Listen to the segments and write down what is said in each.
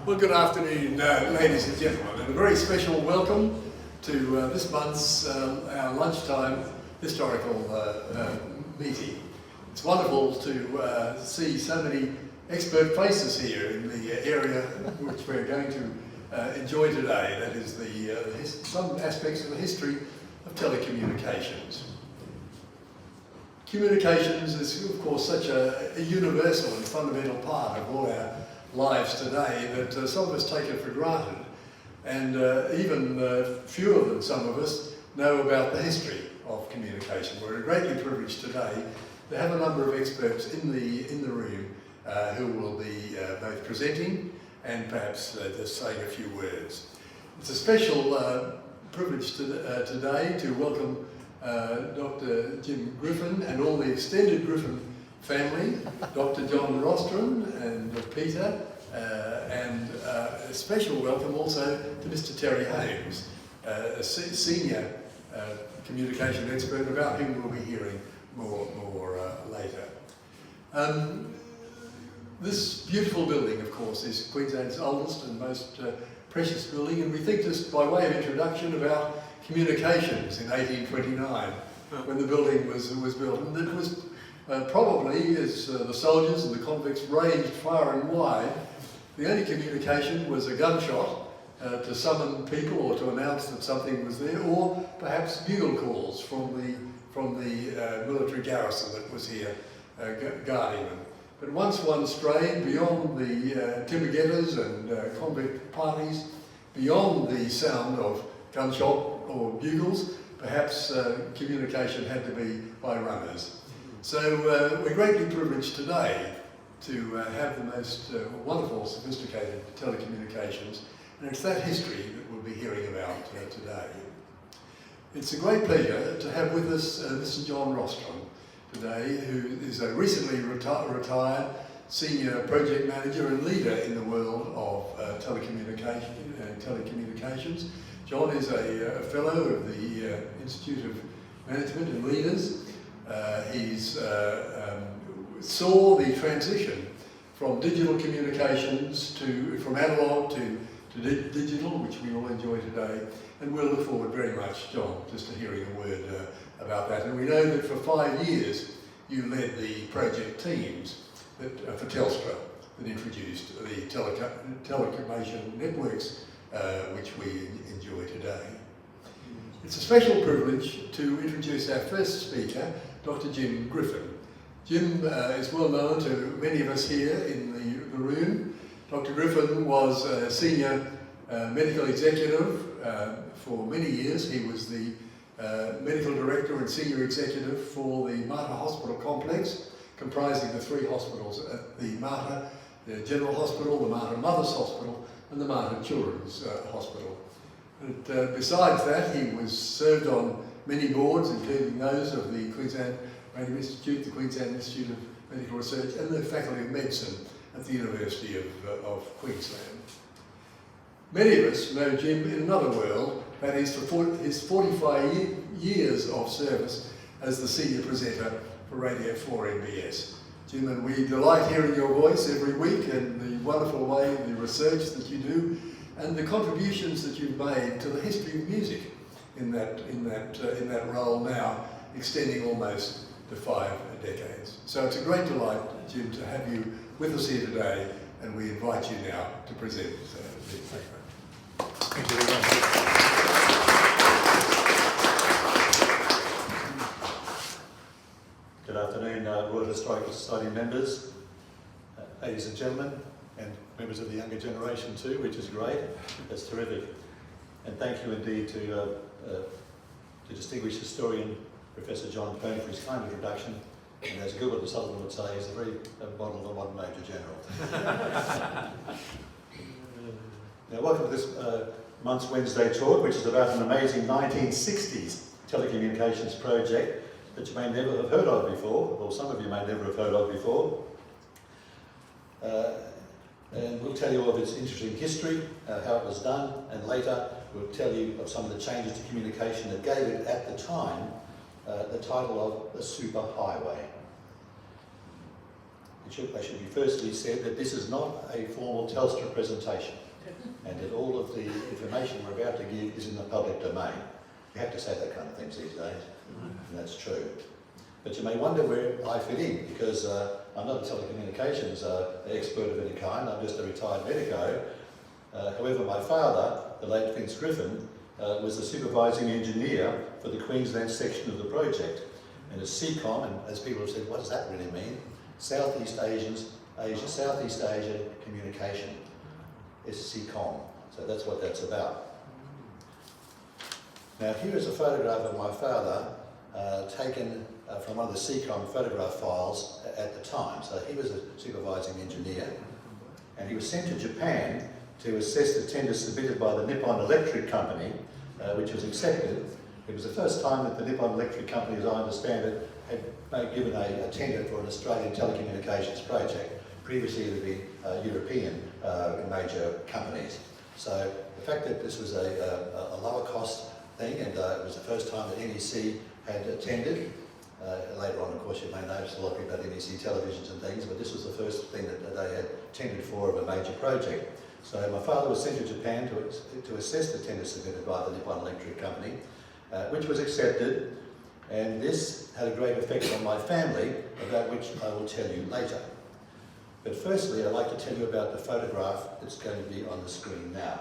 Well, good afternoon, ladies and gentlemen, and a very special welcome to this month's our lunchtime historical meeting. It's wonderful to see so many expert faces here in the area which we're going to enjoy today. That is some aspects of the history of telecommunications. Communications is, of course, such a universal and fundamental part of all our lives today that some of us take it for granted, and even fewer than some of us know about the history of communication. We're greatly privileged today to have a number of experts in the room who will be both presenting and perhaps just saying a few words. It's a special privilege today to welcome Dr. Jim Griffin and all the extended Griffin family, Dr. John Rostron and Peter, and a special welcome also to Mr. Terry Holmes, a senior communication expert about whom we'll be hearing more later. This beautiful building, of course, is Queensland's oldest and most precious building, and we think just by way of introduction about communications in 1829 when the building was built, and it was probably, as the soldiers and the convicts ranged far and wide, the only communication was a gunshot to summon people or to announce that something was there, or perhaps bugle calls from the military garrison that was here guarding them. But once one strayed beyond the timber getters and convict parties, beyond the sound of gunshot or bugles, perhaps communication had to be by runners. So we're greatly privileged today to have the most wonderful, sophisticated telecommunications, and it's that history that we'll be hearing about today. It's a great pleasure to have with us Mr. John Rostron today, who is a recently retired senior project manager and leader in the world of telecommunications. John is a fellow of the Institute of Management and Leaders. He's saw the transition from digital communications from analog to digital, which we all enjoy today, and we'll look forward very much, John, just to hearing a word about that. And we know that for 5 years you led the project teams for Telstra that introduced the telecommunication networks which we enjoy today. It's a special privilege to introduce our first speaker, Dr. Jim Griffin. Jim is well known to many of us here in the room. Dr. Griffin was a senior medical executive for many years. He was the medical director and senior executive for the Mater Hospital complex, comprising the 3 hospitals at the Mater, the General Hospital, the Mater Mothers Hospital, and the Mater Children's Hospital. But besides that, he was served on many boards, including those of the Queensland Radio Institute, the Queensland Institute of Medical Research, and the Faculty of Medicine at the University of Queensland. Many of us know Jim in another world, that is for his 45 years of service as the senior presenter for Radio 4 MBS. Jim, and we delight hearing your voice every week and the wonderful way, the research that you do, and the contributions that you've made to the history of music in that role now, extending almost to 5 decades. So it's a great delight, Jim, to have you with us here today, and we invite you now to present the paper. Thank you very much. Good afternoon, Royal Historical Society members, ladies and gentlemen, and members of the younger generation too, which is great. That's terrific. And thank you indeed to distinguished historian Professor John Pern for his kind introduction. And as Gilbert and Sutherland would say, he's a very model of a modern Major General. Now, welcome to this month's Wednesday talk, which is about an amazing 1960s telecommunications project that you may never have heard of before, or some of you may never have heard of before. And we'll tell you all of its interesting history, how it was done, and later we'll tell you of some of the changes to communication that gave it, at the time, the title of a superhighway. they should be firstly said that this is not a formal Telstra presentation, and that all of the information we're about to give is in the public domain. You have to say that kind of things these days, and that's true. But you may wonder where I fit in, because I'm not a telecommunications expert of any kind, I'm just a retired medico. However, my father, the late Vince Griffin, was the supervising engineer for the Queensland section of the project. And as SEACOM, and as people have said, what does that really mean? Southeast Asia Communication, SEACOM. So that's what that's about. Now here is a photograph of my father taken from one of the SEACOM photograph files at the time. So he was a supervising engineer, and he was sent to Japan to assess the tender submitted by the Nippon Electric Company, which was accepted. It was the first time that the Nippon Electric Company, as I understand it, had given a tender for an Australian telecommunications project. Previously it had been European major companies. So the fact that this was a lower cost thing, and it was the first time that NEC had tendered. Later on, of course, you may notice a lot of people had NEC televisions and things, but this was the first thing that they had tendered for of a major project. So my father was sent to Japan to assess the tender submitted by the Nippon Electric Company, which was accepted, and this had a great effect on my family, about which I will tell you later. But firstly, I'd like to tell you about the photograph that's going to be on the screen now.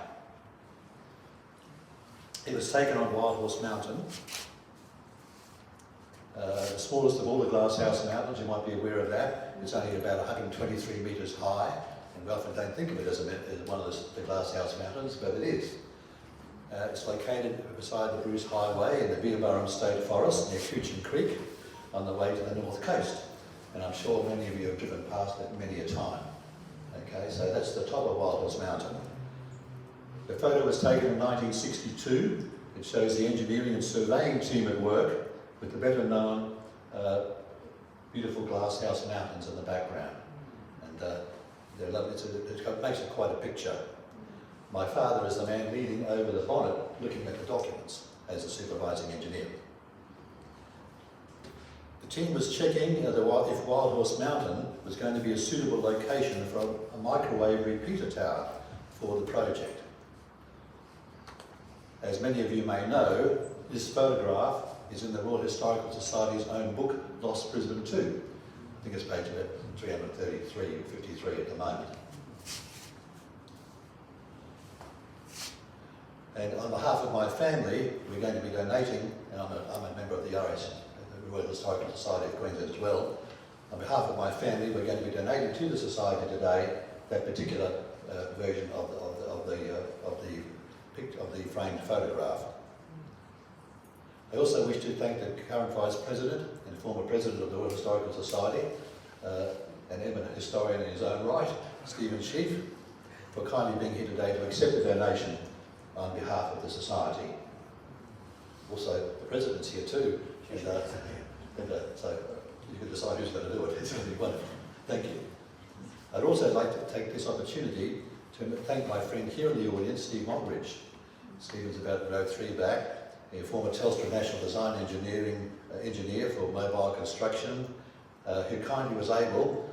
It was taken on Wild Horse Mountain, the smallest of all the glasshouse mountains. You might be aware of that. It's only about 123 metres high, and we often don't think of it as one of the glasshouse mountains, but it is. It's located beside the Bruce Highway in the Beerburrum State Forest near Cooching Creek on the way to the north coast. And I'm sure many of you have driven past it many a time. Okay, so that's the top of Wild Horse Mountain. The photo was taken in 1962. It shows the engineering and surveying team at work with the better known beautiful glasshouse mountains in the background. And they're lovely. It makes it quite a picture. My father is the man leaning over the bonnet looking at the documents as a supervising engineer. The team was checking if Wild Horse Mountain was going to be a suitable location for a microwave repeater tower for the project. As many of you may know, this photograph is in the Royal Historical Society's own book, Lost Brisbane 2. I think it's page 333 or 53 at the moment. And on behalf of my family, we're going to be donating, and I'm a member of the Royal Historical Society of Queensland as well. On behalf of my family, we're going to be donating to the Society today that particular version of the framed photograph. I also wish to thank the current Vice President and former President of the Royal Historical Society, an eminent historian in his own right, Stephen Sheaf, for kindly being here today to accept the donation on behalf of the Society. Also, the President's here too, and so you can decide who's going to do it. It's really wonderful. Thank you. I'd also like to take this opportunity to thank my friend here in the audience, Steve Mockridge. Steven's about row 3 back, a former Telstra National Design engineer for mobile construction, who kindly was able,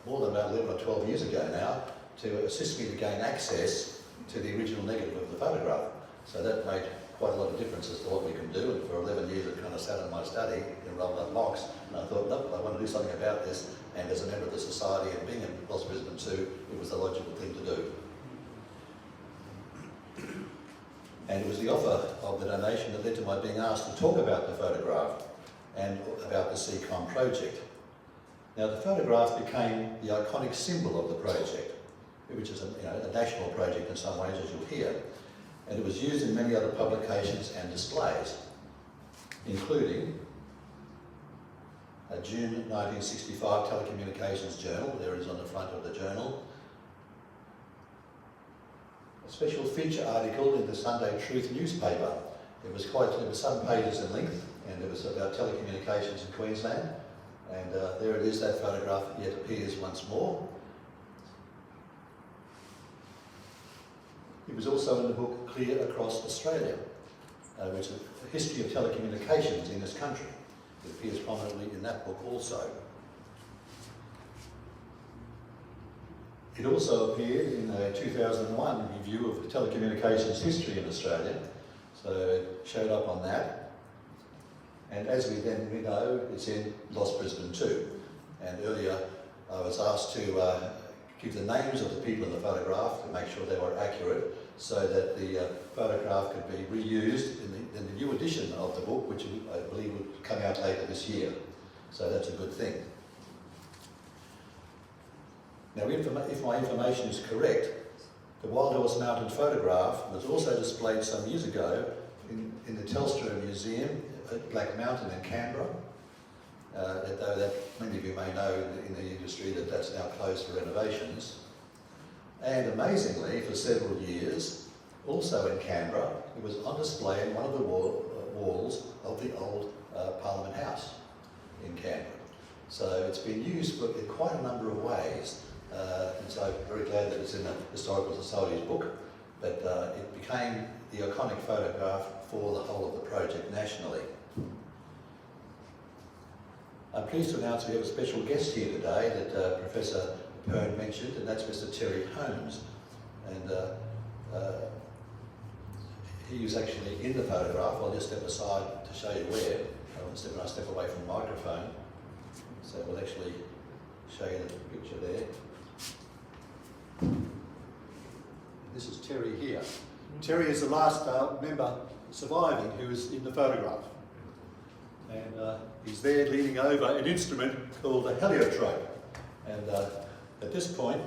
more than about 11 or 12 years ago now, to assist me to gain access to the original negative of the photograph. So that made quite a lot of difference as to what we can do, and for 11 years it kind of sat in my study in rolled up box, and I thought, no, I want to do something about this, and as a member of the Society and being in Lost Brisbane 2, it was the logical thing to do. And it was the offer of the donation that led to my being asked to talk about the photograph and about the SEACOM project. Now the photograph became the iconic symbol of the project, which is a national project in some ways, as you'll hear, and it was used in many other publications and displays, including a June 1965 Telecommunications Journal. There it is on the front of the journal. A special feature article in the Sunday Truth newspaper. It was 7 pages in length, and it was about telecommunications in Queensland. And there it is, that photograph yet appears once more. It was also in the book Clear Across Australia, which is a history of telecommunications in this country. It appears prominently in that book also. It also appeared in a 2001 review of telecommunications history in Australia, so it showed up on that. And as we know, it's in Lost Brisbane too. And earlier I was asked to give the names of the people in the photograph to make sure they were accurate, so that the photograph could be reused in the new edition of the book, which I believe will come out later this year. So that's a good thing. Now, if my information is correct, the Wild Horse Mountain photograph was also displayed some years ago in the Telstra Museum at Black Mountain in Canberra. Though that many of you may know in the industry that that's now closed for renovations. And amazingly, for several years, also in Canberra, it was on display in one of the walls of the old Parliament House in Canberra. So it's been used in quite a number of ways. And so I'm very glad that it's in the Historical Society's book, but it became the iconic photograph for the whole of the project nationally. I'm pleased to announce we have a special guest here today that Professor Pern mentioned, and that's Mr. Terry Holmes. And he was actually in the photograph. I'll just step aside to show you where. When I step away from the microphone. So we'll actually show you the picture there. This is Terry here. Terry is the last member surviving who is in the photograph. And he's there leaning over an instrument called a heliotrope. And at this point,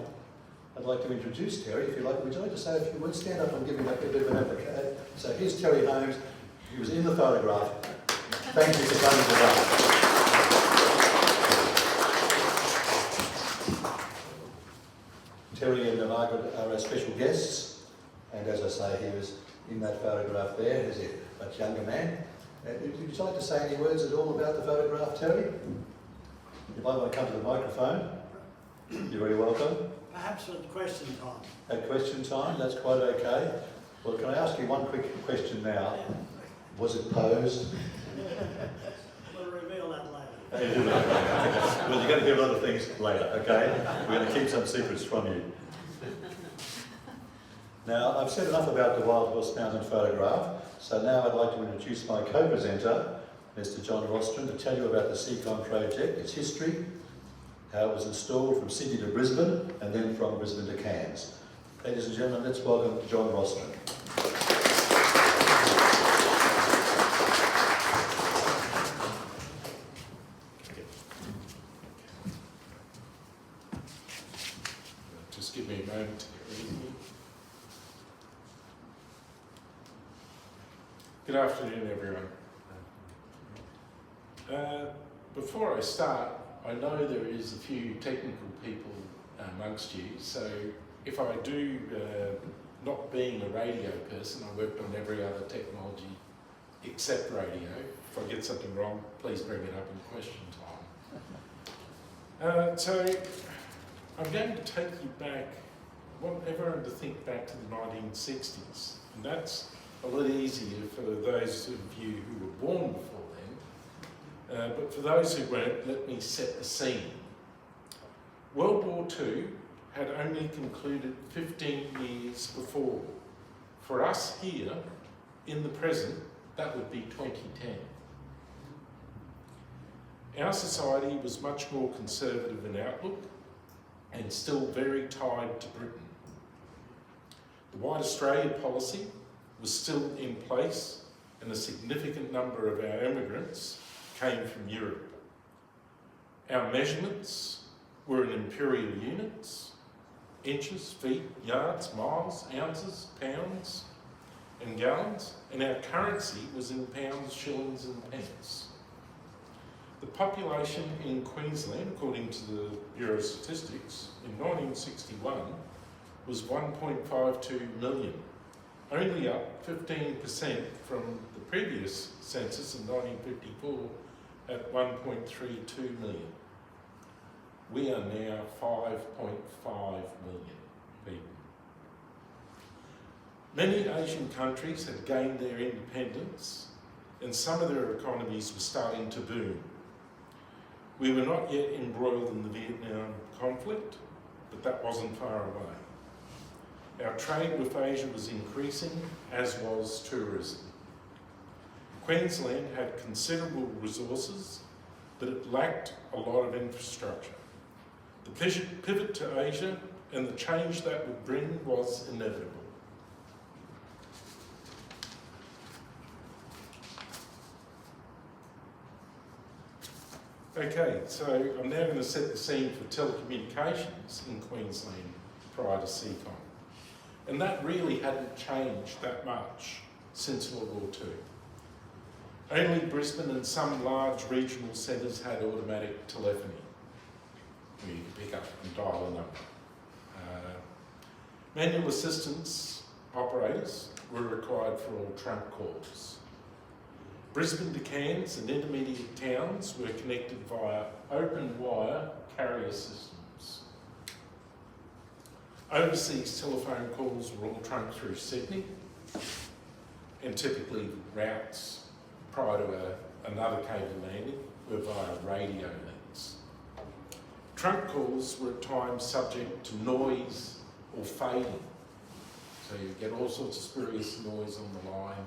I'd like to introduce Terry, if you like. Would you like to say a few words? Stand up and give him a bit of an application. So here's Terry Holmes. He was in the photograph. Thank you for coming today. Terry and Margaret are our special guests, and as I say, he was in that photograph there as a much younger man. Would you like to say any words at all about the photograph, Terry? You might want to come to the microphone. You're very welcome. Perhaps at question time. At question time, that's quite okay. Well, can I ask you one quick question now? Was it posed? We'll reveal that later. Well, you're going to hear a lot of things later, okay? We're going to keep some secrets from you. Now, I've said enough about the Wild Horse Mountain photograph, so now I'd like to introduce my co-presenter, Mr. John Rostron, to tell you about the SEACOM project, its history, how it was installed from Sydney to Brisbane, and then from Brisbane to Cairns. Ladies and gentlemen, let's welcome John Rostron. Just give me a moment to get ready. Good afternoon, everyone. Before I start, I know there is a few technical people amongst you, so if I do, not being a radio person, I worked on every other technology except radio. If I get something wrong, please bring it up in question time. So I'm going to take you back, I want everyone to think back to the 1960s, and that's a lot easier for those of you who were born before then, but for those who weren't, let me set the scene. World War II had only concluded 15 years before. For us here, in the present, that would be 2010. Our society was much more conservative in outlook and still very tied to Britain. The White Australia policy was still in place, and a significant number of our immigrants came from Europe. Our measurements were in imperial units, inches, feet, yards, miles, ounces, pounds and gallons, and our currency was in pounds, shillings and pence. The population in Queensland, according to the Bureau of Statistics, in 1961 was 1.52 million, only up 15% from the previous census in 1954 at 1.32 million. We are now 5.5 million people. Many Asian countries had gained their independence, and some of their economies were starting to boom. We were not yet embroiled in the Vietnam conflict, but that wasn't far away. Our trade with Asia was increasing, as was tourism. Queensland had considerable resources, but it lacked a lot of infrastructure. The pivot to Asia and the change that would bring was inevitable. Okay, so I'm now going to set the scene for telecommunications in Queensland prior to SEACOM. And that really hadn't changed that much since World War II. Only Brisbane and some large regional centres had automatic telephony, where you could pick up and dial a number. Manual assistance operators were required for all trunk calls. Brisbane to Cairns and intermediate towns were connected via open wire carrier systems. Overseas telephone calls were all trunked through Sydney, and typically routes prior to another cable landing were via radio links. Trunk calls were at times subject to noise or fading, so you get all sorts of spurious noise on the line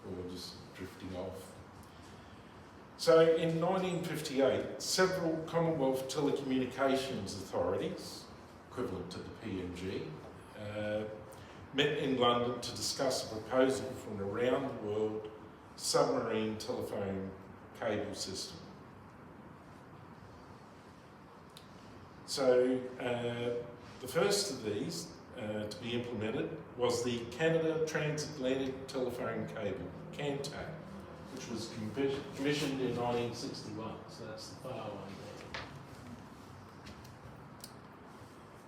or just drifting off. So in 1958, several Commonwealth telecommunications authorities, equivalent to the PMG, met in London to discuss a proposal for an around-the-world submarine telephone cable system. So the first of these to be implemented was the Canada Transatlantic Telephone Cable, CANTAC, which was commissioned in 1961, so that's the far one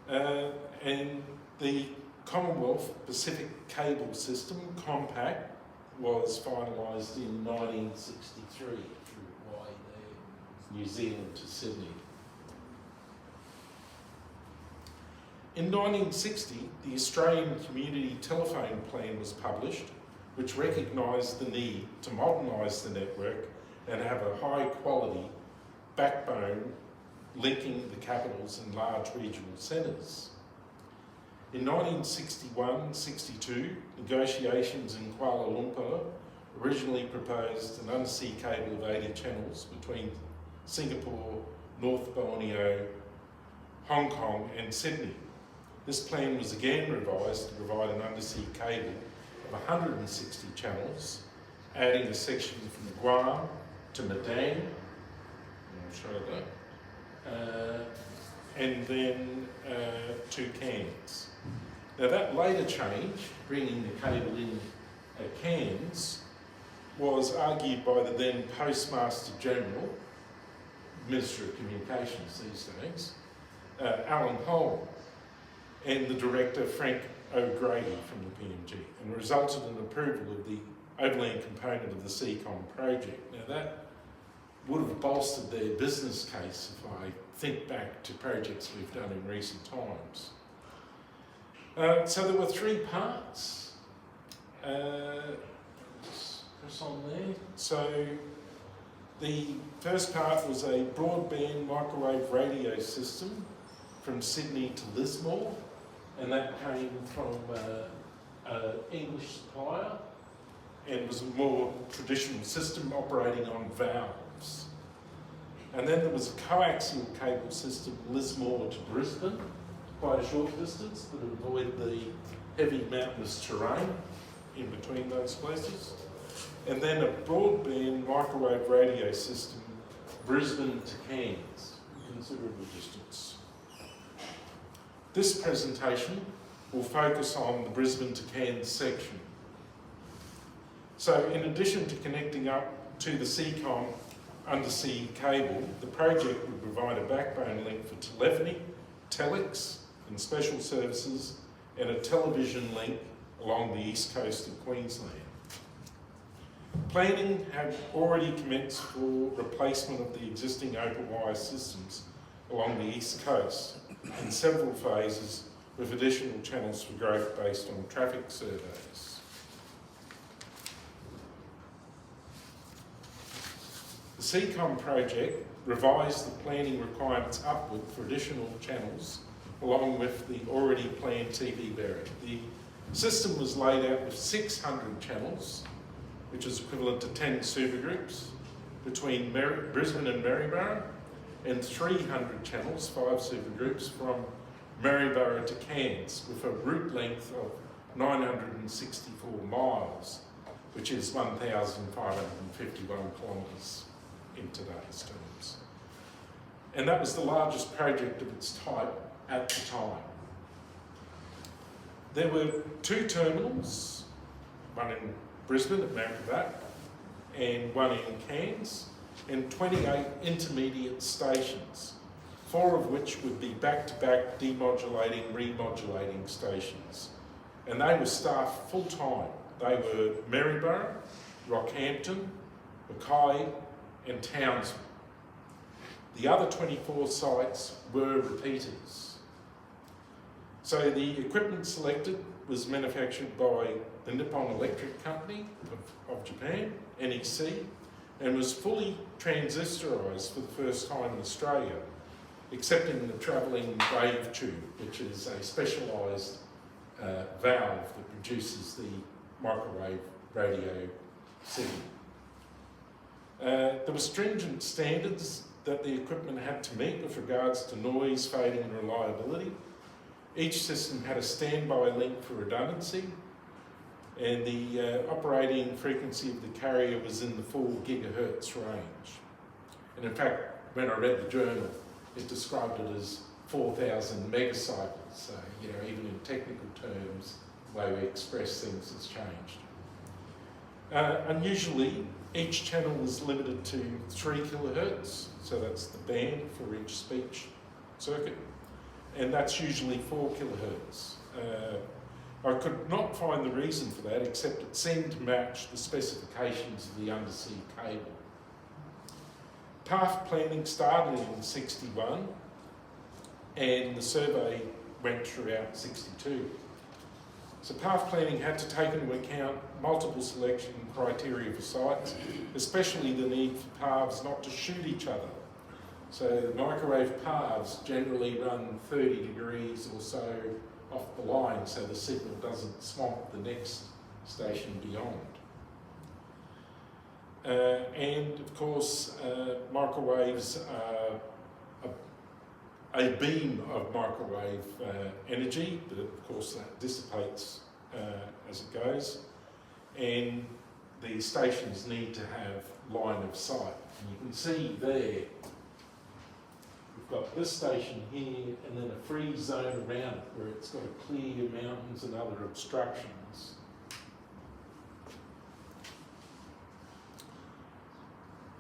there. And the Commonwealth Pacific Cable System, COMPACT, was finalised in 1963 through New Zealand to Sydney. In 1960, the Australian Community Telephone Plan was published, which recognised the need to modernise the network and have a high-quality backbone linking the capitals and large regional centres. In 1961-62, negotiations in Kuala Lumpur originally proposed an undersea cable of 80 channels between Singapore, North Borneo, Hong Kong and Sydney. This plan was again revised to provide an undersea cable of 160 channels, adding a section from Guam to Madang, I'll show that, and then to Cairns. Now that later change, bringing the cable in at Cairns, was argued by the then Postmaster General, Minister of Communications these days, Alan Holm, and the Director Frank O'Grady from the PMG, and resulted in approval of the overland component of the SEACOM project. Now that would have bolstered their business case if I think back to projects we've done in recent times. So there were three parts. Press on there. So the first part was a broadband microwave radio system from Sydney to Lismore, and that came from an English supplier and was a more traditional system operating on valves. And then there was a coaxial cable system Lismore to Brisbane, quite a short distance, but avoid the heavy mountainous terrain in between those places. And then a broadband microwave radio system, Brisbane to Cairns, a considerable distance. This presentation will focus on the Brisbane to Cairns section. So in addition to connecting up to the SEACOM undersea cable, the project would provide a backbone link for telephony, telex and special services, and a television link along the east coast of Queensland. Planning had already commenced for replacement of the existing open wire systems along the east coast in several phases, with additional channels for growth based on traffic surveys. The SEACOM project revised the planning requirements upward for additional channels along with the already planned TV bearer. The system was laid out with 600 channels, which is equivalent to 10 supergroups, between Brisbane and Maryborough, and 300 channels, 5 supergroups, from Maryborough to Cairns, with a route length of 964 miles, which is 1,551 kilometres in today's terms. And that was the largest project of its type at the time. There were 2 terminals, one in Brisbane at Mount Gravatt and one in Cairns, and 28 intermediate stations, 4 of which would be back-to-back demodulating, remodulating stations. And they were staffed full-time. They were Maryborough, Rockhampton, Mackay and Townsville. The other 24 sites were repeaters. So the equipment selected was manufactured by the Nippon Electric Company of Japan, NEC, and was fully transistorised for the first time in Australia, excepting the travelling wave tube, which is a specialised valve that produces the microwave radio signal. There were stringent standards that the equipment had to meet with regards to noise, fading and reliability. Each system had a standby link for redundancy, and the operating frequency of the carrier was in the 4 gigahertz range. And in fact, when I read the journal, it described it as 4,000 megacycles. So, even in technical terms, the way we express things has changed. Unusually, each channel was limited to 3 kilohertz, so that's the band for each speech circuit, and that's usually 4 kilohertz. I could not find the reason for that, except it seemed to match the specifications of the undersea cable. Path planning started in 61, and the survey went throughout 62. So path planning had to take into account multiple selection criteria for sites, especially the need for paths not to shoot each other. So the microwave paths generally run 30 degrees or so off the line, so the signal doesn't swamp the next station beyond. And of course, microwaves are a beam of microwave energy, but of course that dissipates as it goes, and the stations need to have line of sight. And you can see there, we've got this station here and then a free zone around it where it's got to clear mountains and other obstructions.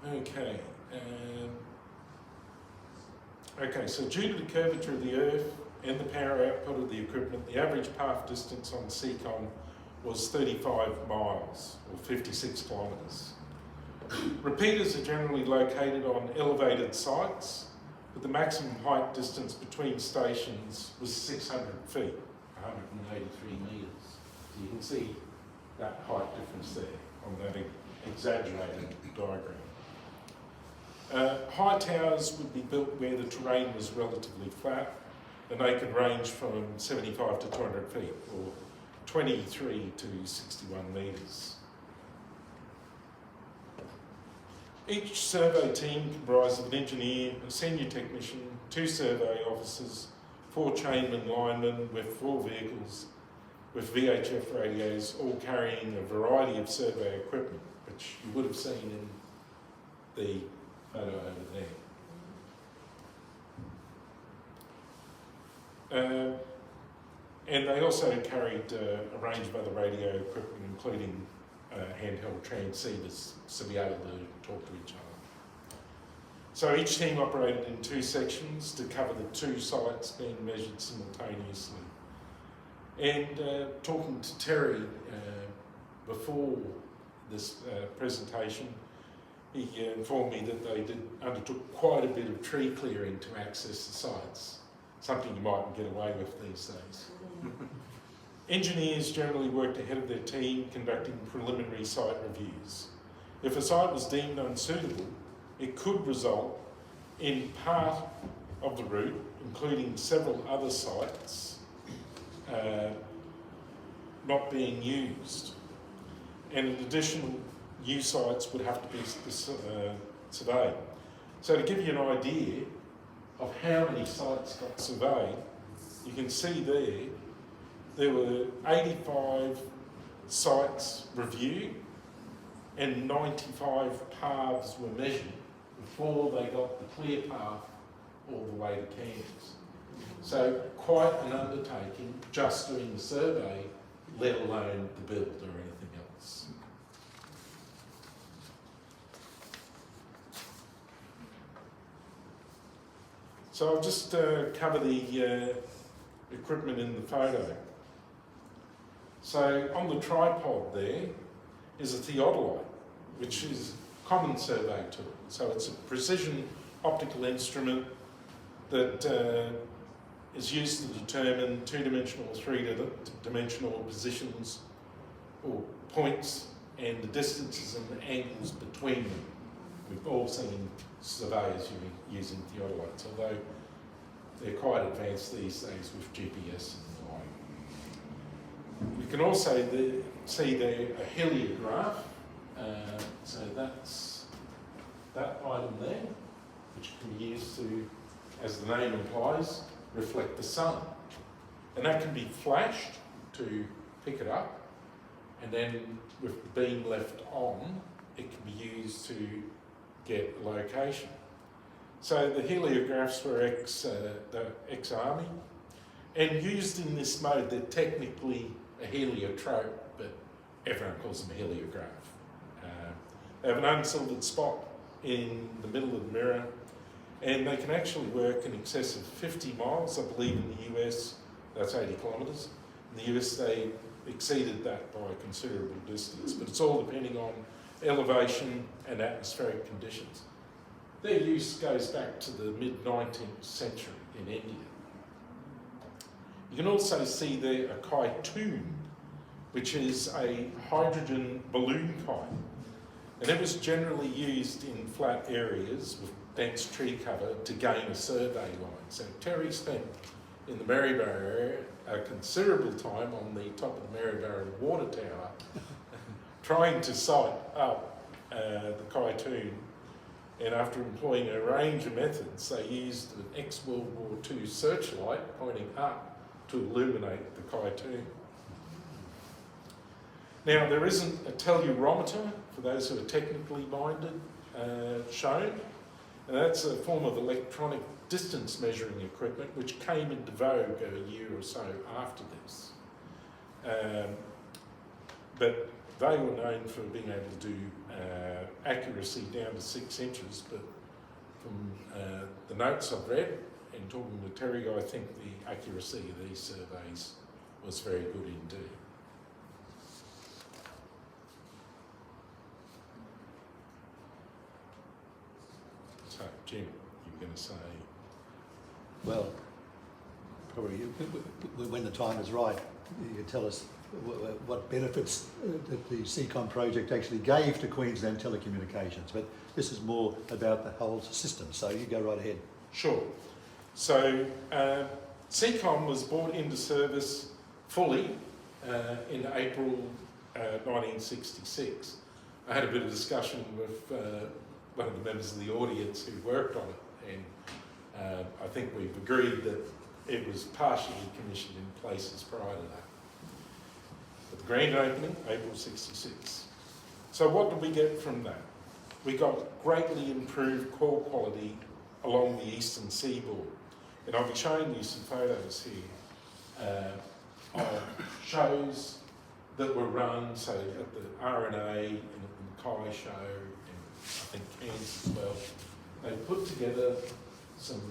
Okay. Okay, so due to the curvature of the Earth and the power output of the equipment, the average path distance on SEACOM was 35 miles, or 56 kilometres. Repeaters are generally located on elevated sites, but the maximum height distance between stations was 600 feet, 183 metres. So you can see that height difference there on that exaggerated diagram. High towers would be built where the terrain was relatively flat, and they could range from 75 to 200 feet, or 23 to 61 metres. Each survey team comprised of an engineer, a senior technician, 2 survey officers, 4 chainmen linemen with 4 vehicles with VHF radios, all carrying a variety of survey equipment, which you would have seen in the photo over there. And they also carried a range of other radio equipment, including handheld transceivers, to be able to talk to each other. So each team operated in 2 sections to cover the 2 sites being measured simultaneously. And talking to Terry before this presentation, he informed me that they undertook quite a bit of tree clearing to access the sites, something you mightn't get away with these days. Engineers generally worked ahead of their team, conducting preliminary site reviews. If a site was deemed unsuitable, it could result in part of the route, including several other sites not being used. And in addition, new sites would have to be surveyed. So to give you an idea of how many sites got surveyed, you can see there were 85 sites reviewed and 95 paths were measured before they got the clear path all the way to Cairns. So quite an undertaking just doing the survey, let alone the build or anything else. So I'll just cover the equipment in the photo. So on the tripod there is a theodolite, which is a common survey tool. So it's a precision optical instrument that is used to determine two-dimensional or three-dimensional positions or points and the distances and the angles between them. We've all seen surveyors using theodolites, although they're quite advanced these days with GPS and the like. You can also see there a heliograph, so that's that item there, which can be used to, as the name implies, reflect the sun. And that can be flashed to pick it up, and then with the beam left on, it can be used to get a location. So the heliographs were the ex-army, and used in this mode, they're technically a heliotrope, but everyone calls them a heliograph. They have an unsilvered spot in the middle of the mirror, and they can actually work in excess of 50 miles, I believe in the US, that's 80 kilometres. In the US, they exceeded that by a considerable distance, but it's all depending on elevation and atmospheric conditions. Their use goes back to the mid-19th century in India. You can also see there a kite-toon, which is a hydrogen balloon kite. And it was generally used in flat areas with dense tree cover to gain a survey line. So Terry spent in the Maryborough area a considerable time on the top of the Maryborough water tower trying to sight up the kite-toon. And after employing a range of methods, they used an ex-World War II searchlight pointing up to illuminate the kite-toon. Now, there isn't a tellurometer, for those who are technically minded, shown, and that's a form of electronic distance measuring equipment which came into vogue a year or so after this. But they were known for being able to do accuracy down to 6 inches, but from the notes I've read and talking to Terry, I think the accuracy of these surveys was very good indeed. So, Jim, you were going to say? Well, probably when the time is right, you can tell us what benefits that the SEACOM project actually gave to Queensland Telecommunications, but this is more about the whole system, so you go right ahead. Sure. So SEACOM was brought into service fully in April 1966. I had a bit of discussion with one of the members of the audience who worked on it, and I think we've agreed that it was partially commissioned in places prior to that. But the grand opening, April 66. So what did we get from that? We got greatly improved call quality along the eastern seaboard. And I'll be showing you some photos here of shows that were run, so at the RNA and at the Mackay show, and I think Cairns as well. They put together some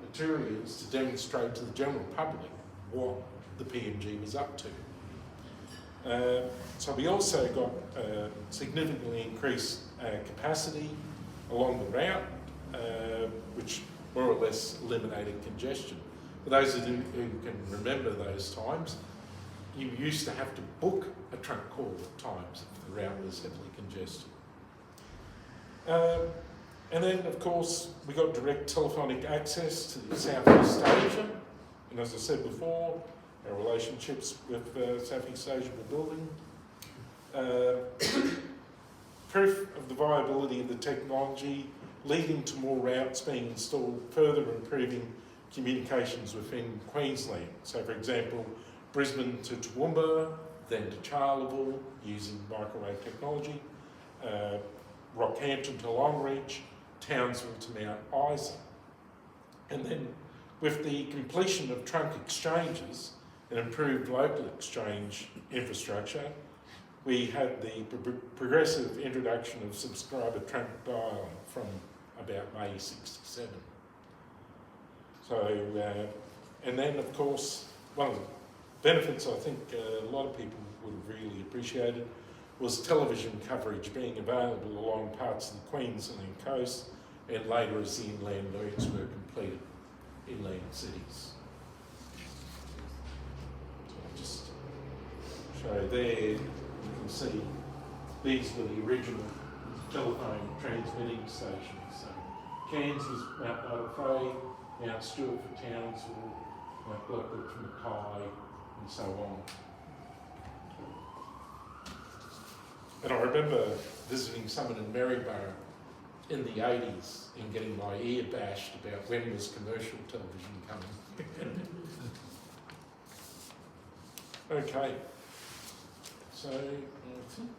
materials to demonstrate to the general public what the PMG was up to. So we also got significantly increased capacity along the route, which more or less eliminated congestion. For those of you who can remember those times, you used to have to book a trunk call at times if the route was heavily congested. And then, of course, we got direct telephonic access to Southeast Asia. And as I said before, our relationships with Southeast Asia were building. Proof of the viability of the technology, leading to more routes being installed, further improving communications within Queensland. So, for example, Brisbane to Toowoomba, then to Charleville using microwave technology, Rockhampton to Longreach, Townsville to Mount Isa. And then with the completion of trunk exchanges and improved local exchange infrastructure, we had the progressive introduction of subscriber trunk dialing from about May 67. So, and then of course, one of the benefits I think a lot of people would have really appreciated was television coverage being available along parts of the Queensland coast and later as the inland routes were completed, inland cities. So I'll just show there, you can see these were the original telephone transmitting stations. So Cairns was Mount Butterfree, Mount Stewart for Townsville, Mount Blackwood for Mackay, and so on. And I remember visiting someone in Maryborough in the 80s and getting my ear bashed about when was commercial television coming. Okay, so I think